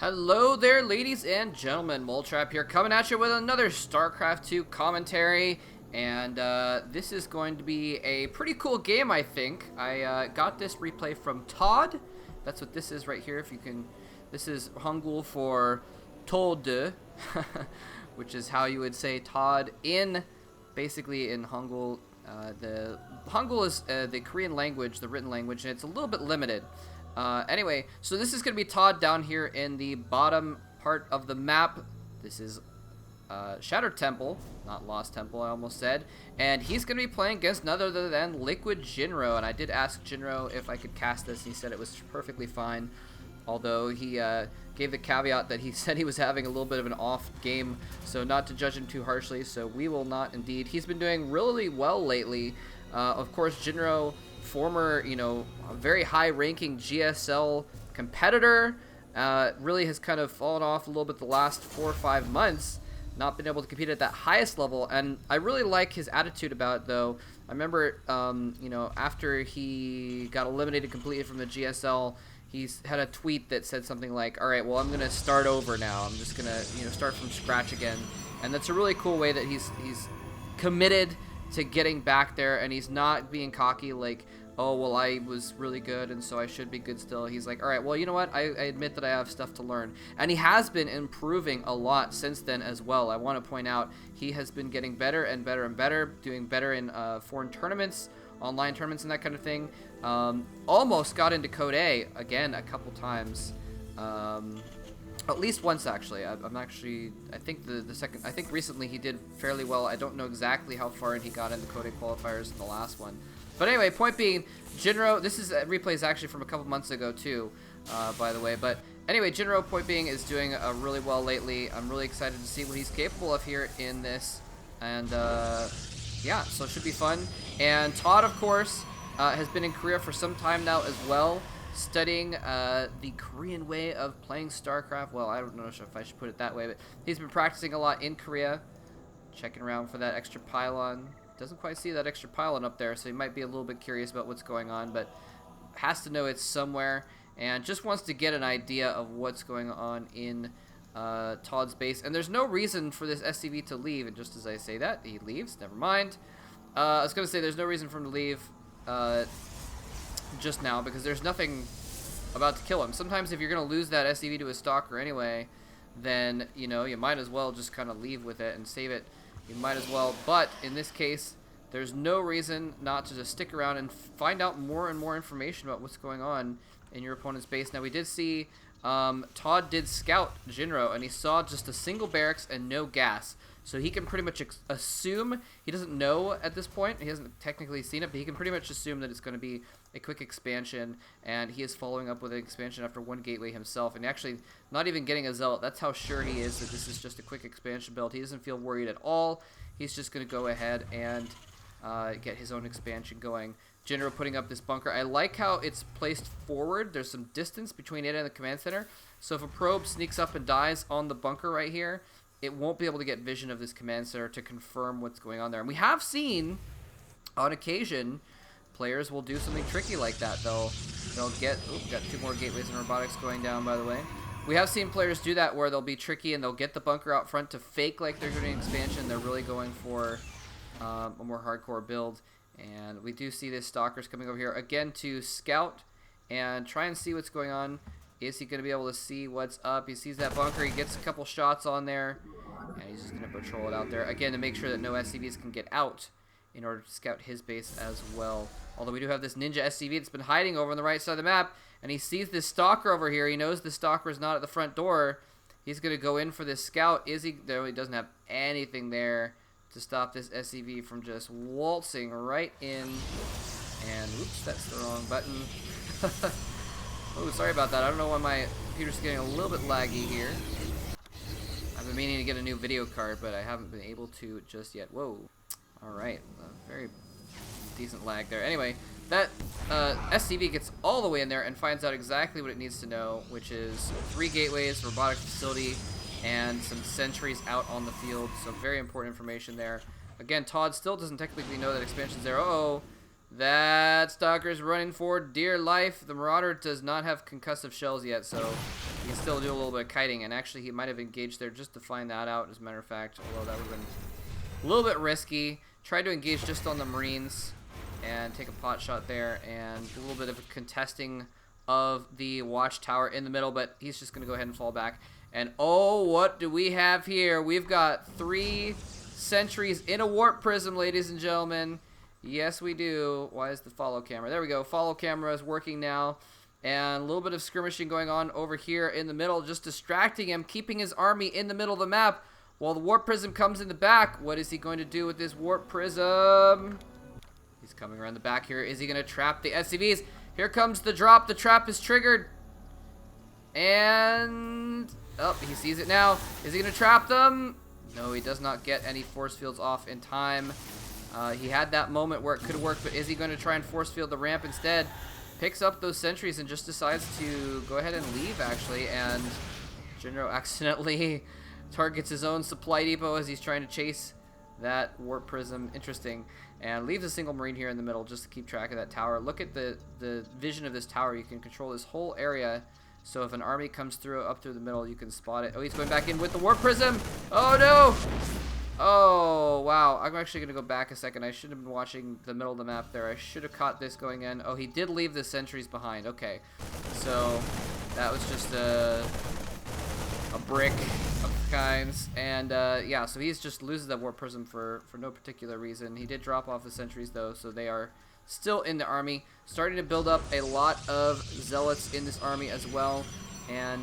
Hello there, ladies and gentlemen. Moletrap here, coming at you with another Starcraft 2 commentary. And this is going to be a pretty cool game, I think. I got this replay from ToD. That's what this is right here. If you can, this is Hangul for ToD, which is how you would say ToD in, basically in Hangul. The Hangul is the Korean language, the written language, and it's a little bit limited. Anyway, so this is going to be ToD down here in the bottom part of the map. This is Shattered Temple, not Lost Temple, I almost said. And he's going to be playing against none other than Liquid Jinro. And I did ask Jinro if I could cast this, and he said it was perfectly fine. Although he gave the caveat that he said he was having a little bit of an off game, so not to judge him too harshly. So we will not indeed. He's been doing really well lately. Of course, Jinro, former, very high-ranking GSL competitor, really has kind of fallen off a little bit the last 4 or 5 months, not been able to compete at that highest level. And I really like his attitude about it, though. I remember, after he got eliminated completely from the GSL, he's had a tweet that said something like, all right, well, I'm going to start over now. I'm just going to, start from scratch again. And that's a really cool way that he's committed to getting back there, and he's not being cocky like, oh, well, I was really good and so I should be good still. He's like, all right, well, you know what, I admit that I have stuff to learn. And he has been improving a lot since then as well. I want to point out he has been getting better and better and better, doing better in foreign tournaments, online tournaments, and that kind of thing. Almost got into Code A again a couple times. At least once, actually. I think the second, I think recently he did fairly well. I don't know exactly how far in he got in the Code A qualifiers in the last one. But anyway, point being, Jinro, this is replay is actually from a couple months ago too, by the way. But anyway, Jinro, point being, is doing really well lately. I'm really excited to see what he's capable of here in this. And yeah, so it should be fun. And ToD, of course, has been in Korea for some time now as well, studying the Korean way of playing StarCraft. Well, I don't know if I should put it that way, but he's been practicing a lot in Korea, checking around for that extra pylon. Doesn't quite see that extra pylon up there, so he might be a little bit curious about what's going on, but has to know it's somewhere, and just wants to get an idea of what's going on in ToD's base. And there's no reason for this SCV to leave, and just as I say that, he leaves. Never mind. I was going to say there's no reason for him to leave just now, because there's nothing about to kill him. Sometimes if you're going to lose that SCV to a stalker anyway, then, you might as well just kind of leave with it and save it. You might as well, but in this case, there's no reason not to just stick around and find out more and more information about what's going on in your opponent's base. Now, we did see ToD did scout Jinro, and he saw just a single barracks and no gas. So he can pretty much assume, he doesn't know at this point, he hasn't technically seen it, but he can pretty much assume that it's going to be a quick expansion, and he is following up with an expansion after one gateway himself, and actually not even getting a zealot. That's how sure he is that this is just a quick expansion build. He doesn't feel worried at all. He's just going to go ahead and get his own expansion going. Jinro putting up this bunker. I like how it's placed forward. There's some distance between it and the command center, so if a probe sneaks up and dies on the bunker right here, it won't be able to get vision of this command center to confirm what's going on there. And we have seen, on occasion, players will do something tricky like that. They'll get, got 2 more gateways and robotics going down, by the way. We have seen players do that where they'll be tricky and they'll get the bunker out front to fake like they're doing expansion. They're really going for a more hardcore build. And we do see this Stalkers coming over here again to scout and try and see what's going on. Is he going to be able to see what's up? He sees that bunker. He gets a couple shots on there. And he's just going to patrol it out there. Again, to make sure that no SCVs can get out in order to scout his base as well. Although we do have this Ninja SCV that's been hiding over on the right side of the map. And he sees this Stalker over here. He knows the Stalker is not at the front door. He's going to go in for this scout. Is he? No, he doesn't have anything there to stop this SCV from just waltzing right in. And, oops, that's the wrong button. Oh, sorry about that. I don't know why my computer's getting a little bit laggy here. I've been meaning to get a new video card, but I haven't been able to just yet. Whoa. Alright. Very decent lag there. Anyway, that SCV gets all the way in there and finds out exactly what it needs to know, which is 3 gateways, robotic facility, and some sentries out on the field. So very important information there. Again, ToD still doesn't technically know that expansion's there. Uh-oh. That Stalker's running for dear life. The Marauder does not have concussive shells yet, so He can still do a little bit of kiting, and actually he might have engaged there just to find that out, as a matter of fact, although that would have been a little bit risky. Tried to engage just on the Marines and take a pot shot there, and a little bit of a contesting of the watchtower in the middle, but he's just going to go ahead and fall back. And oh, what do we have here? We've got 3 sentries in a warp prism, ladies and gentlemen. Yes, we do. Why is the follow camera? There we go. Follow camera is working now. And a little bit of skirmishing going on over here in the middle, just distracting him, keeping his army in the middle of the map while the warp prism comes in the back. What is he going to do with this warp prism? He's coming around the back here. Is he going to trap the SCVs? Here comes the drop. The trap is triggered. And oh, he sees it now. Is he going to trap them? No, he does not get any force fields off in time. He had that moment where it could have worked, but is he going to try and force field the ramp instead? Picks up those sentries and just decides to go ahead and leave, actually, and Jinro accidentally targets his own supply depot as he's trying to chase that warp prism. Interesting. And leaves a single Marine here in the middle just to keep track of that tower. Look at the vision of this tower. You can control this whole area, so if an army comes through up through the middle, you can spot it. Oh, he's going back in with the warp prism. Oh, no! Oh, wow. I'm actually going to go back a second. I should have been watching the middle of the map there. I should have caught this going in. Oh, he did leave the sentries behind. Okay. So, that was just a brick of kinds. And, yeah, so he's just loses that warp prism for no particular reason. He did drop off the sentries, though, so they are still in the army. Starting to build up a lot of zealots in this army as well. And,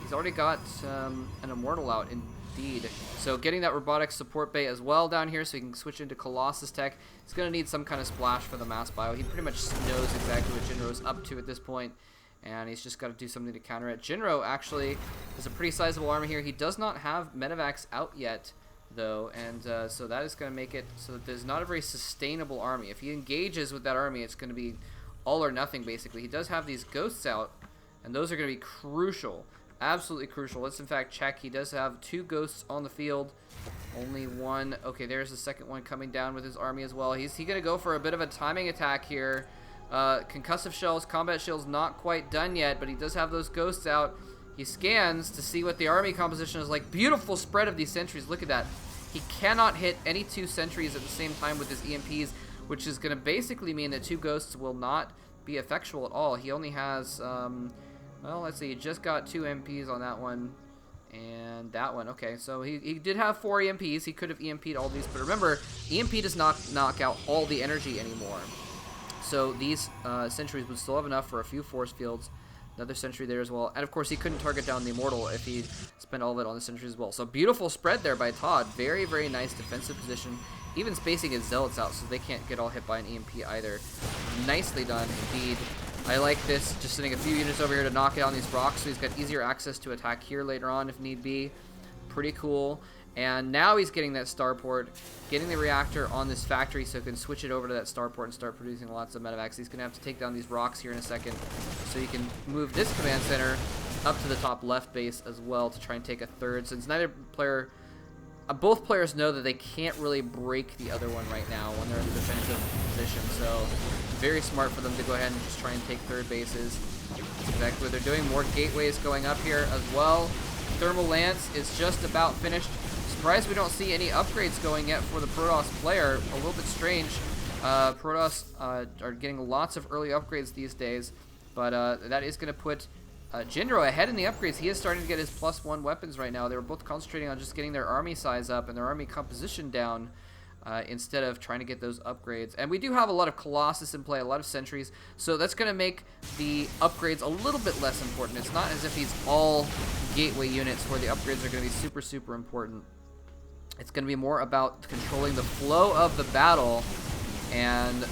he's already got an immortal out indeed. So getting that robotics support bay as well down here so he can switch into Colossus tech. He's going to need some kind of splash for the mass bio. He pretty much knows exactly what Jinro is up to at this point, and he's just got to do something to counter it. Jinro actually is a pretty sizable army here. He does not have medevacs out yet, though, and so that is going to make it so that there's not a very sustainable army. If he engages with that army, it's going to be all or nothing, basically. He does have these ghosts out, and those are going to be crucial. Absolutely crucial. Let's in fact check. He does have 2 ghosts on the field. Only 1. Okay, there's the second one coming down with his army as well. He's going to go for a bit of a timing attack here. Concussive shells, combat shields not quite done yet, but he does have those ghosts out. He scans to see what the army composition is like. Beautiful spread of these sentries. Look at that. He cannot hit any 2 sentries at the same time with his EMPs, which is going to basically mean that 2 ghosts will not be effectual at all. He only has... well, let's see, he just got 2 MPs on that one, and that one. Okay, so he did have 4 EMPs. He could have EMP'd all these, but remember, EMP does not knock out all the energy anymore. So these sentries would still have enough for a few force fields. Another sentry there as well. And of course, he couldn't target down the Immortal if he spent all of it on the sentries as well. So beautiful spread there by ToD. Very, very nice defensive position. Even spacing his zealots out so they can't get all hit by an EMP either. Nicely done, indeed. I like this, just sending a few units over here to knock out these rocks, so he's got easier access to attack here later on if need be. Pretty cool. And now he's getting that starport, getting the reactor on this factory so he can switch it over to that starport and start producing lots of medevacs. He's going to have to take down these rocks here in a second so he can move this command center up to the top left base as well to try and take a third, since neither player... both players know that they can't really break the other one right now when they're in the defensive position, so very smart for them to go ahead and just try and take third bases. That's exactly what they're doing. More gateways going up here as well. Thermal Lance is just about finished. Surprised we don't see any upgrades going yet for the Protoss player. A little bit strange. Protoss are getting lots of early upgrades these days, but that is going to put Jinro ahead in the upgrades. He is starting to get his +1 weapons right now. They were both concentrating on just getting their army size up and their army composition down instead of trying to get those upgrades. And we do have a lot of Colossus in play, a lot of sentries, so that's going to make the upgrades a little bit less important. It's not as if he's all gateway units where the upgrades are going to be super, super important. It's going to be more about controlling the flow of the battle and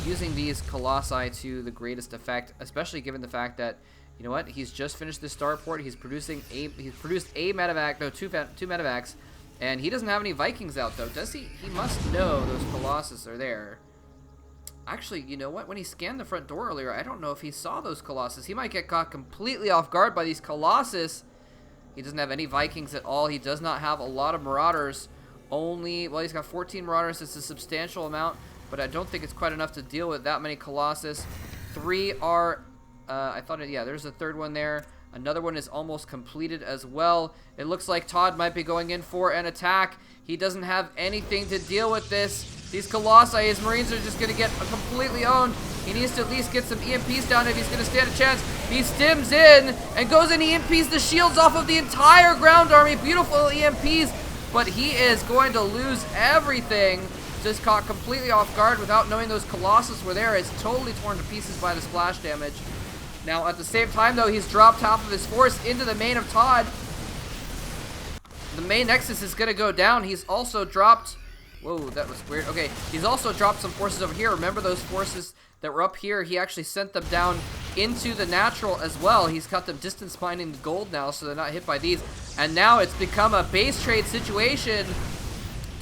using these Colossi to the greatest effect, especially given the fact that, you know what, he's just finished the starport. He's produced a medevac, no, two medevacs, and he doesn't have any Vikings out though, does he? He must know those Colossus are there. Actually, you know what? When he scanned the front door earlier, I don't know if he saw those Colossus. He might get caught completely off guard by these Colossus. He doesn't have any Vikings at all. He does not have a lot of Marauders. Only, well, he's got 14 Marauders. It's a substantial amount, but I don't think it's quite enough to deal with that many Colossus. 3 are, I thought, yeah, there's a third one there. Another one is almost completed as well. It looks like ToD might be going in for an attack. He doesn't have anything to deal with this. These Colossi, his Marines are just going to get completely owned. He needs to at least get some EMPs down if he's going to stand a chance. He stims in and goes and EMPs the shields off of the entire ground army. Beautiful EMPs, but he is going to lose everything. Just caught completely off guard without knowing those Colossus were there. It's totally torn to pieces by the splash damage. Now, at the same time, though, he's dropped half of his force into the main of ToD. The main Nexus is going to go down. He's also dropped... Whoa, that was weird. Okay, he's also dropped some forces over here. Remember those forces that were up here? He actually sent them down into the natural as well. He's got them distance mining the gold now, so they're not hit by these. And now it's become a base trade situation.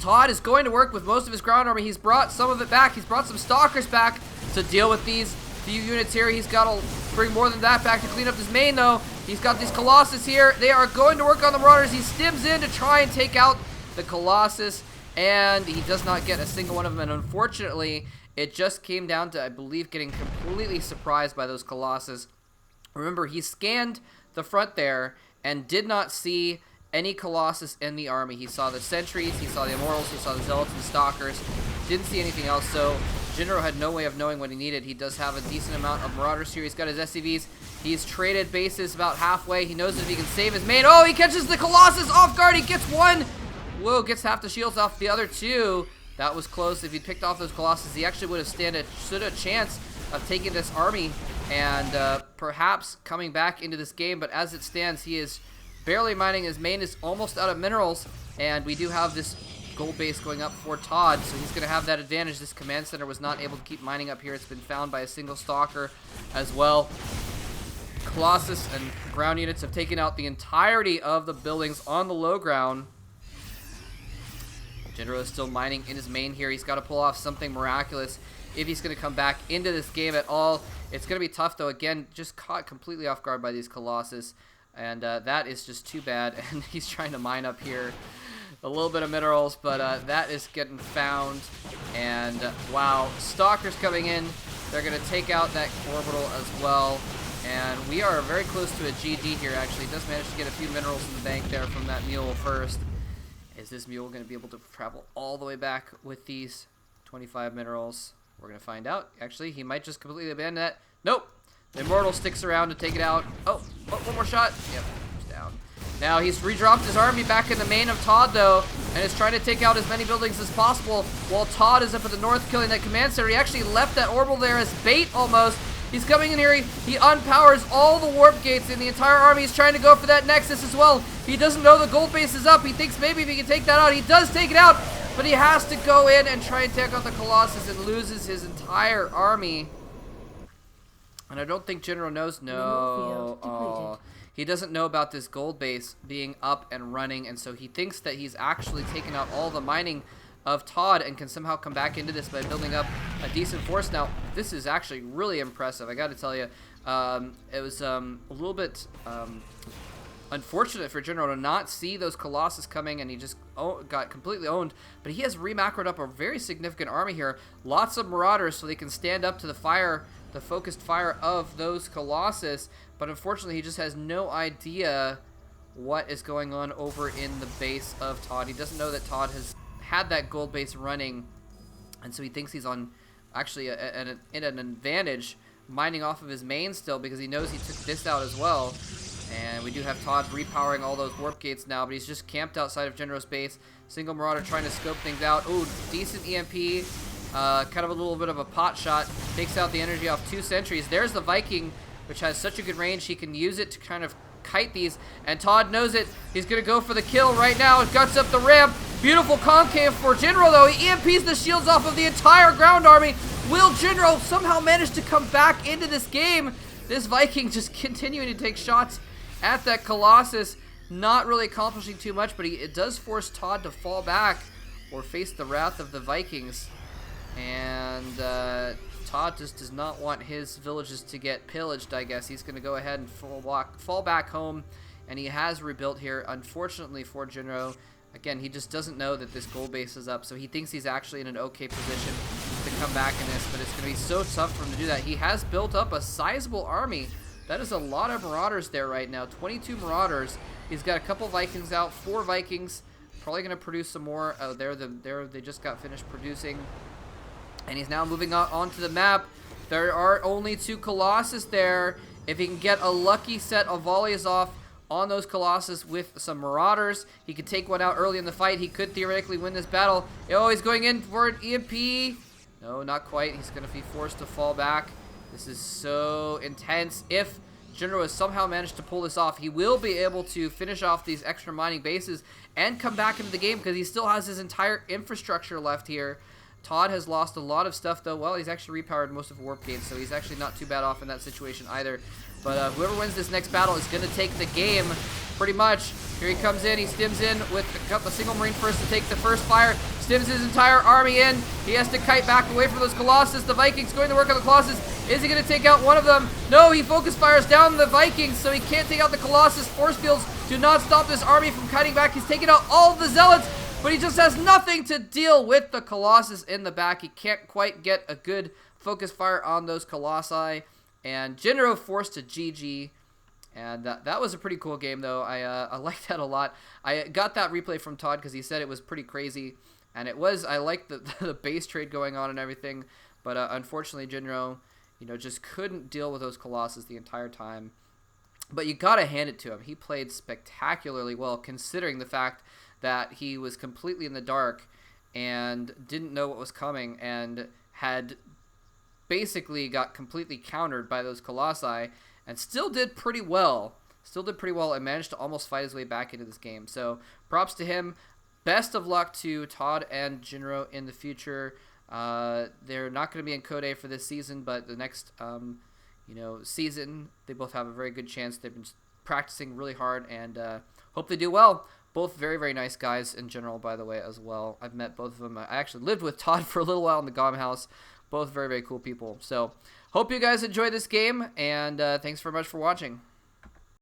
ToD is going to work with most of his ground army. He's brought some of it back. He's brought some Stalkers back to deal with these few units here. He's got to bring more than that back to clean up his main, though. He's got these Colossus here. They are going to work on the Marauders. He stims in to try and take out the Colossus, and he does not get a single one of them. And unfortunately, it just came down to, I believe, getting completely surprised by those Colossus. Remember, he scanned the front there and did not see any Colossus in the army. He saw the sentries, he saw the immortals, he saw the zealots and stalkers. Didn't see anything else, so Jinro had no way of knowing what he needed. He does have a decent amount of Marauders here. He's got his SCVs. He's traded bases about halfway. He knows that if he can save his main. Oh, he catches the Colossus off guard. He gets one. Whoa, gets half the shields off the other two. That was close. If he picked off those Colossus, he actually would have stood a chance of taking this army and perhaps coming back into this game. But as it stands, he is barely mining. His main is almost out of minerals, and we do have this gold base going up for ToD, so he's going to have that advantage. This command center was not able to keep mining up here. It's been found by a single stalker as well. Colossus and ground units have taken out the entirety of the buildings on the low ground. Jinro is still mining in his main here. He's got to pull off something miraculous if he's going to come back into this game at all. It's going to be tough, though. Again, just caught completely off guard by these Colossus, and that is just too bad. And he's trying to mine up here a little bit of minerals, but that is getting found. And wow, Stalkers coming in. They're going to take out that orbital as well. And we are very close to a GG here, actually. He does manage to get a few minerals in the bank there from that mule first. Is this mule going to be able to travel all the way back with these 25 minerals? We're going to find out. Actually, he might just completely abandon that. Nope. The Immortal sticks around to take it out. Oh, one more shot. Yep, he's down. Now he's redropped his army back in the main of ToD, though, and is trying to take out as many buildings as possible while ToD is up at the north killing that command center. He actually left that orbital there as bait almost. He's coming in here. He unpowers all the warp gates, and the entire army is trying to go for that Nexus as well. He doesn't know the gold base is up. He thinks maybe if he can take that out, he does take it out, but he has to go in and try and take out the Colossus and loses his entire army. And I don't think Jinro knows. No. Oh, he doesn't know about this gold base being up and running, and so he thinks that he's actually taken out all the mining of ToD and can somehow come back into this by building up a decent force. Now, this is actually really impressive, I got to tell you. It was a little bit unfortunate for Jinro to not see those Colossus coming, and he just got completely owned. But he has remacroed up a very significant army here. Lots of Marauders so they can stand up to the fire, the focused fire of those Colossus. But unfortunately, he just has no idea what is going on over in the base of ToD. He doesn't know that ToD has had that gold base running, and so he thinks he's on actually in an advantage mining off of his main still, because he knows he took this out as well. And we do have ToD repowering all those warp gates now, but he's just camped outside of Jinro's base. Single Marauder trying to scope things out. Ooh, decent EMP, kind of a little bit of a pot shot, takes out the energy off 2 sentries. There's the Viking, which has such a good range. He can use it to kind of kite these, and ToD knows it. He's gonna go for the kill right now. It guts up the ramp. Beautiful concave for Jinro, though. He EMPs the shields off of the entire ground army. Will Jinro somehow manage to come back into this game? This Viking just continuing to take shots at that Colossus, not really accomplishing too much, but it does force ToD to fall back or face the wrath of the Vikings. And ToD just does not want his villages to get pillaged, I guess. He's going to go ahead and fall back home, and he has rebuilt here, unfortunately for Jinro. Again, he just doesn't know that this gold base is up, so he thinks he's actually in an okay position to come back in this, but it's going to be so tough for him to do that. He has built up a sizable army, That is a lot of Marauders there right now. 22 Marauders. He's got a couple Vikings out, 4 Vikings. Probably going to produce some more. Oh, they just got finished producing. And he's now moving onto the map. There are only 2 Colossus there. If he can get a lucky set of volleys off on those Colossus with some Marauders, he could take one out early in the fight. He could theoretically win this battle. Oh, he's going in for an EMP. No, not quite. He's going to be forced to fall back. This is so intense. If Jinro has somehow managed to pull this off, he will be able to finish off these extra mining bases and come back into the game because he still has his entire infrastructure left here. ToD has lost a lot of stuff, though. Well, he's actually repowered most of Warp Gates, so he's actually not too bad off in that situation either. But whoever wins this next battle is going to take the game, pretty much. Here he comes in. He stims in with a single Marine first to take the first fire. Stims his entire army in. He has to kite back away from those Colossus. The Vikings going to work on the Colossus. Is he going to take out one of them? No, he focus fires down the Vikings, so he can't take out the Colossus. Force fields do not stop this army from kiting back. He's taking out all of the Zealots, but he just has nothing to deal with the Colossus in the back. He can't quite get a good focus fire on those Colossi. And Jinro forced to GG. And that was a pretty cool game, though. I liked that a lot. I got that replay from ToD because he said it was pretty crazy. And it was. I liked the base trade going on and everything. But unfortunately, Jinro, just couldn't deal with those Colossus the entire time. But you got to hand it to him. He played spectacularly well, considering the fact that he was completely in the dark and didn't know what was coming and had basically got completely countered by those Colossi and still did pretty well. And managed to almost fight his way back into this game. So props to him. Best of luck to ToD and Jinro in the future. They're not going to be in Code A for this season, but the next season they both have a very good chance. They've been practicing really hard and hope they do well. Both very, very nice guys in general, by the way, as well. I've met both of them. I actually lived with ToD for a little while in the GOM house. Both very, very cool people. So, hope you guys enjoy this game, and thanks very much for watching.